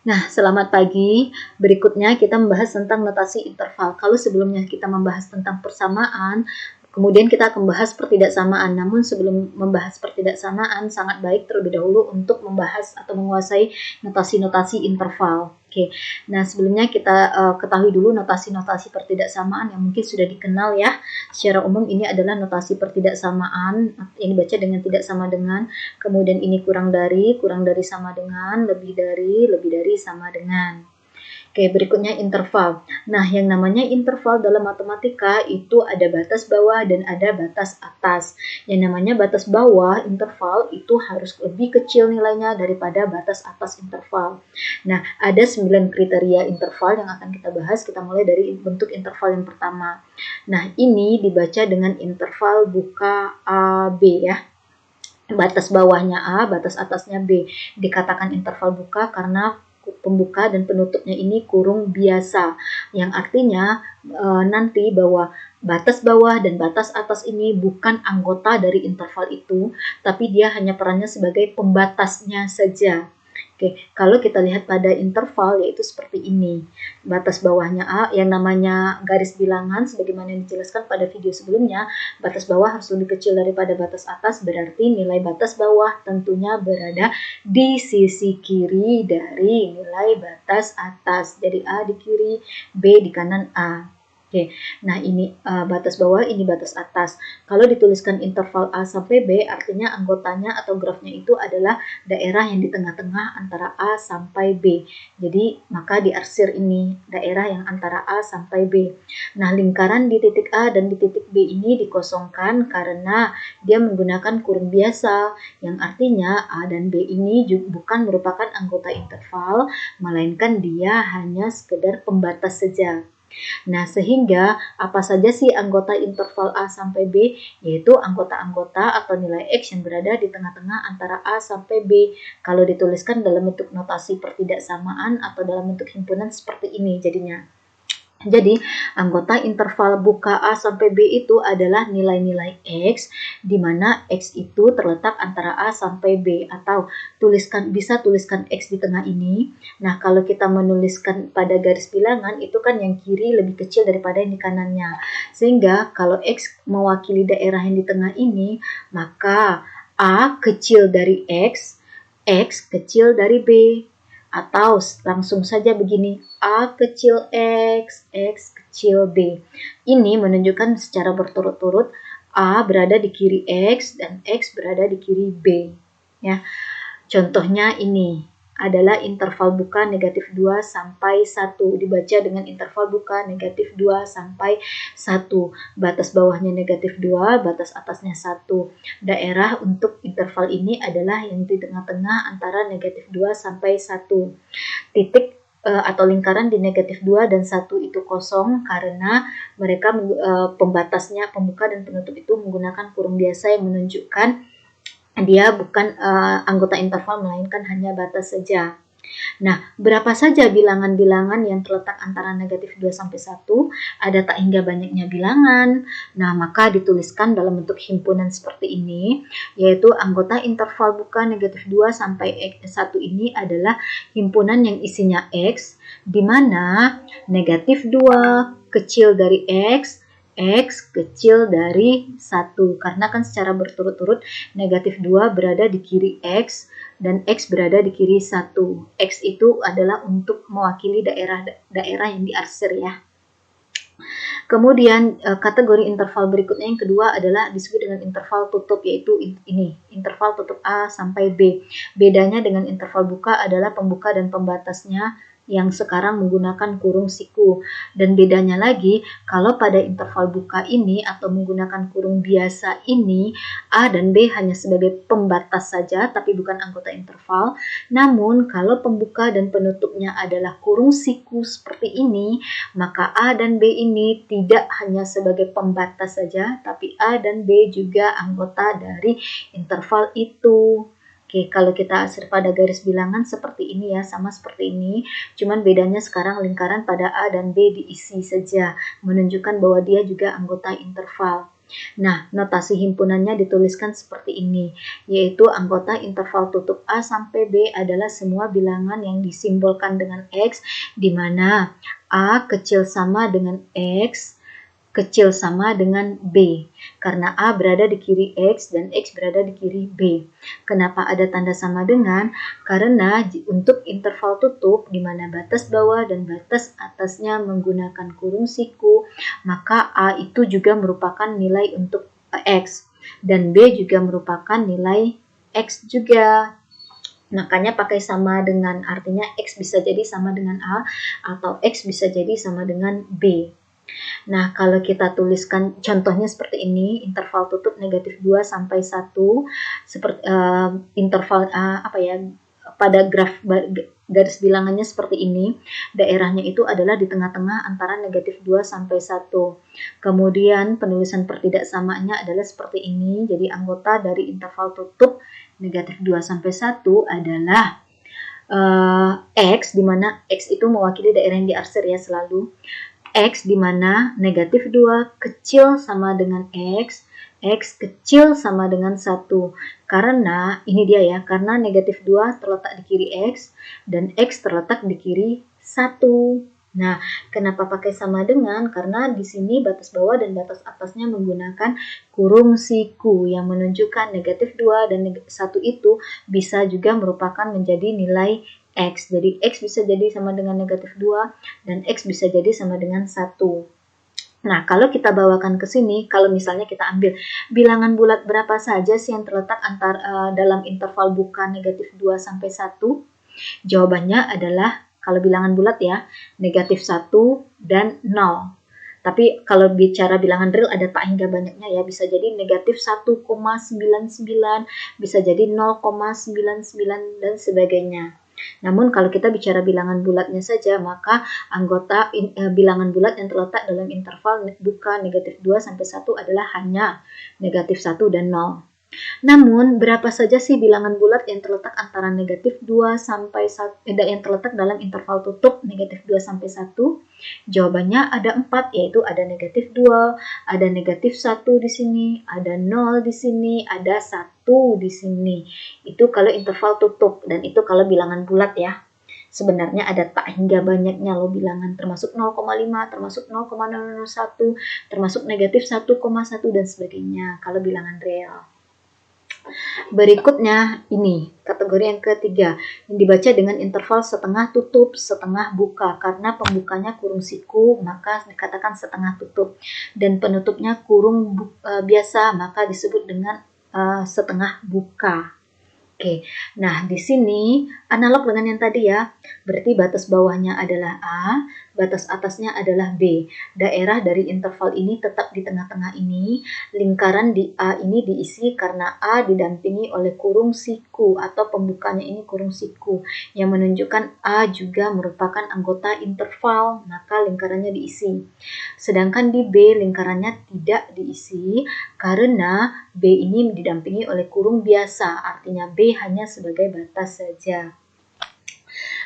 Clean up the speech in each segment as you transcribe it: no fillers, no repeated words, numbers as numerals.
Nah, selamat pagi. Berikutnya kita membahas tentang notasi interval. Kalau sebelumnya kita membahas tentang persamaan, kemudian kita akan membahas pertidaksamaan. Namun sebelum membahas pertidaksamaan, sangat baik terlebih dahulu untuk membahas atau menguasai notasi-notasi interval. Oke. Nah, sebelumnya kita ketahui dulu notasi-notasi pertidaksamaan yang mungkin sudah dikenal ya. Secara umum ini adalah notasi pertidaksamaan yang dibaca dengan tidak sama dengan, kemudian ini kurang dari sama dengan, lebih dari sama dengan. Oke, berikutnya interval. Nah, yang namanya interval dalam matematika itu ada batas bawah dan ada batas atas. Yang namanya batas bawah interval itu harus lebih kecil nilainya daripada batas atas interval. Nah, ada 9 kriteria interval yang akan kita bahas. Kita mulai dari bentuk interval yang pertama. Nah, ini dibaca dengan interval buka A, B ya. Batas bawahnya A, batas atasnya B. Dikatakan interval buka karena pembuka dan penutupnya ini kurung biasa, yang artinya nanti bahwa batas bawah dan batas atas ini bukan anggota dari interval itu, tapi dia hanya perannya sebagai pembatasnya saja. Oke, kalau kita lihat pada interval yaitu seperti ini. Batas bawahnya A, yang namanya garis bilangan sebagaimana yang dijelaskan pada video sebelumnya, batas bawah harus lebih kecil daripada batas atas, berarti nilai batas bawah tentunya berada di sisi kiri dari nilai batas atas. Jadi A di kiri, B di kanan A. Oke, nah ini batas bawah, ini batas atas. Kalau dituliskan interval A sampai B, artinya anggotanya atau grafnya itu adalah daerah yang di tengah-tengah antara A sampai B. Jadi maka diarsir ini daerah yang antara A sampai B. Nah, lingkaran di titik A dan di titik B ini dikosongkan karena dia menggunakan kurung biasa, yang artinya A dan B ini bukan merupakan anggota interval, melainkan dia hanya sekedar pembatas saja. Nah, sehingga apa saja sih anggota interval A sampai B? Yaitu anggota-anggota atau nilai X yang berada di tengah-tengah antara A sampai B. Kalau dituliskan dalam bentuk notasi pertidaksamaan atau dalam bentuk himpunan seperti ini jadinya. Jadi, anggota interval buka A sampai B itu adalah nilai-nilai X, di mana X itu terletak antara A sampai B, atau bisa tuliskan X di tengah ini. Nah, kalau kita menuliskan pada garis bilangan, itu kan yang kiri lebih kecil daripada yang di kanannya. Sehingga, kalau X mewakili daerah yang di tengah ini, maka A kecil dari X kecil dari B. Atau langsung saja begini, A kecil X kecil B. Ini menunjukkan secara berturut-turut A berada di kiri X dan X berada di kiri B. Ya. Contohnya ini adalah interval buka negatif 2 sampai 1. Dibaca dengan interval buka negatif 2 sampai 1. Batas bawahnya negatif 2, batas atasnya 1. Daerah untuk interval ini adalah yang di tengah-tengah antara negatif 2 sampai 1. Titik atau lingkaran di negatif 2 dan 1 itu kosong karena mereka pembatasnya, pembuka dan penutup itu menggunakan kurung biasa yang menunjukkan dia bukan anggota interval melainkan hanya batas saja. Nah, berapa saja bilangan-bilangan yang terletak antara negatif 2 sampai 1? Ada tak hingga banyaknya bilangan. Nah, maka dituliskan dalam bentuk himpunan seperti ini, yaitu anggota interval buka negatif 2 sampai 1 ini adalah himpunan yang isinya X, di mana negatif 2 kecil dari X kecil dari 1. Karena kan secara berturut-turut negatif 2 berada di kiri X dan X berada di kiri 1. X itu adalah untuk mewakili daerah yang diarsir ya. Kemudian kategori interval berikutnya yang kedua adalah disebut dengan interval tutup, yaitu ini, interval tutup A sampai B. Bedanya dengan interval buka adalah pembuka dan pembatasnya yang sekarang menggunakan kurung siku. Dan bedanya lagi, kalau pada interval buka ini atau menggunakan kurung biasa ini, A dan B hanya sebagai pembatas saja, tapi bukan anggota interval. Namun, kalau pembuka dan penutupnya adalah kurung siku seperti ini, maka A dan B ini tidak hanya sebagai pembatas saja, tapi A dan B juga anggota dari interval itu. Oke, kalau kita arsir pada garis bilangan seperti ini ya, sama seperti ini. Cuman bedanya sekarang lingkaran pada A dan B diisi saja, menunjukkan bahwa dia juga anggota interval. Nah, notasi himpunannya dituliskan seperti ini, yaitu anggota interval tutup A sampai B adalah semua bilangan yang disimbolkan dengan X, di mana A kecil sama dengan X, kecil sama dengan B, karena A berada di kiri X dan X berada di kiri B. Kenapa ada tanda sama dengan? Karena untuk interval tutup di mana batas bawah dan batas atasnya menggunakan kurung siku, maka A itu juga merupakan nilai untuk X dan B juga merupakan nilai X juga. Makanya pakai sama dengan, artinya X bisa jadi sama dengan A atau X bisa jadi sama dengan B. Nah, kalau kita tuliskan contohnya seperti ini, interval tutup negatif 2 sampai 1, seperti interval pada graf garis bilangannya seperti ini, daerahnya itu adalah di tengah-tengah antara negatif 2 sampai 1. Kemudian penulisan pertidaksamaannya adalah seperti ini, jadi anggota dari interval tutup negatif 2 sampai 1 adalah X, di mana X itu mewakili daerah yang diarsir ya selalu. X di mana negatif 2 kecil sama dengan X kecil sama dengan 1. Karena, ini dia ya, karena negatif 2 terletak di kiri X dan X terletak di kiri 1. Nah, kenapa pakai sama dengan? Karena di sini batas bawah dan batas atasnya menggunakan kurung siku yang menunjukkan negatif 2 dan 1 itu bisa juga merupakan menjadi nilai X. Jadi X bisa jadi sama dengan negatif 2 dan X bisa jadi sama dengan 1. Nah, kalau kita bawakan ke sini, kalau misalnya kita ambil bilangan bulat berapa saja sih yang terletak dalam interval buka negatif 2 sampai 1? Jawabannya adalah, kalau bilangan bulat ya, negatif 1 dan 0. Tapi kalau bicara bilangan real ada tak hingga banyaknya ya, bisa jadi negatif 1,99, bisa jadi 0,99 dan sebagainya. Namun kalau kita bicara bilangan bulatnya saja, maka anggota bilangan bulat yang terletak dalam interval buka negatif 2 sampai 1 adalah hanya negatif 1 dan 0. Namun, berapa saja sih bilangan bulat yang terletak antara negatif 2 sampai 1, yang terletak dalam interval tutup negatif 2 sampai 1? Jawabannya ada 4, yaitu ada negatif 2, ada negatif 1 di sini, ada 0 di sini, ada 1 di sini. Itu kalau interval tutup, dan itu kalau bilangan bulat ya. Sebenarnya ada tak hingga banyaknya loh bilangan, termasuk 0,5, termasuk 0,001, termasuk negatif 1,1 dan sebagainya kalau bilangan real. Berikutnya ini kategori yang ketiga yang dibaca dengan interval setengah tutup, setengah buka. Karena pembukanya kurung siku maka dikatakan setengah tutup dan penutupnya kurung biasa maka disebut dengan setengah buka. Oke, nah di sini analog dengan yang tadi ya, berarti batas bawahnya adalah A, batas atasnya adalah B. Daerah dari interval ini tetap di tengah-tengah ini, lingkaran di A ini diisi karena A didampingi oleh kurung siku atau pembukanya ini kurung siku, yang menunjukkan A juga merupakan anggota interval, maka lingkarannya diisi. Sedangkan di B lingkarannya tidak diisi karena B ini didampingi oleh kurung biasa, artinya B hanya sebagai batas saja.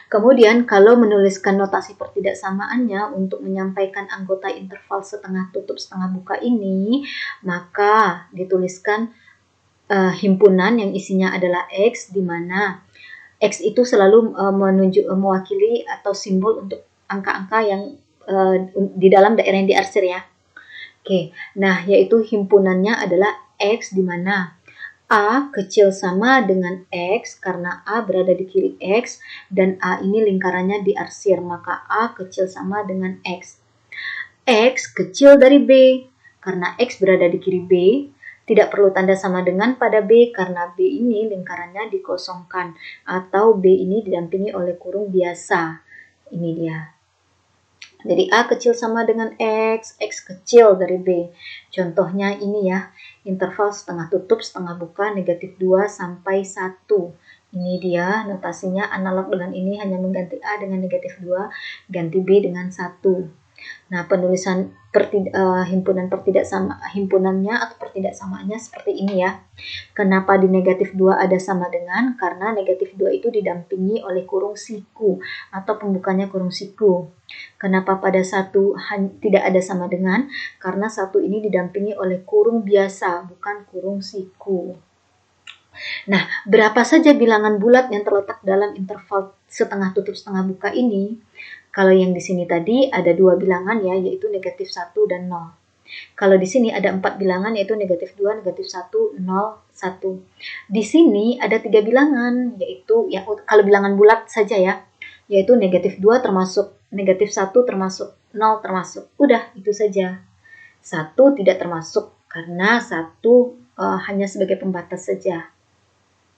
Kemudian kalau menuliskan notasi pertidaksamaannya untuk menyampaikan anggota interval setengah tutup setengah buka ini, maka dituliskan himpunan yang isinya adalah X, di mana X itu selalu mewakili atau simbol untuk angka-angka yang di dalam daerah yang diarsir ya. Oke, nah yaitu himpunannya adalah X, di mana A kecil sama dengan X karena A berada di kiri X dan A ini lingkarannya diarsir, maka A kecil sama dengan X. X kecil dari B karena X berada di kiri B, tidak perlu tanda sama dengan pada B karena B ini lingkarannya dikosongkan atau B ini didampingi oleh kurung biasa. Ini dia. Jadi A kecil sama dengan X, X kecil dari B. Contohnya ini ya, interval setengah tutup, setengah buka, negatif 2 sampai 1. Ini dia notasinya analog dengan ini, hanya mengganti A dengan negatif 2, ganti B dengan 1. Nah, penulisan himpunannya atau pertidaksamaannya seperti ini ya. Kenapa di negatif 2 ada sama dengan? Karena negatif 2 itu didampingi oleh kurung siku atau pembukanya kurung siku. Kenapa pada 1 tidak ada sama dengan? Karena 1 ini didampingi oleh kurung biasa, bukan kurung siku. Nah, berapa saja bilangan bulat yang terletak dalam interval setengah tutup setengah buka ini? Kalau yang di sini tadi ada 2 bilangan ya, yaitu negatif 1 dan 0. Kalau di sini ada 4 bilangan, yaitu negatif 2, negatif 1, 0, 1. Di sini ada 3 bilangan, yaitu ya kalau bilangan bulat saja ya, yaitu negatif 2 termasuk, negatif 1 termasuk, 0 termasuk. Udah, itu saja. 1 tidak termasuk, karena 1 hanya sebagai pembatas saja.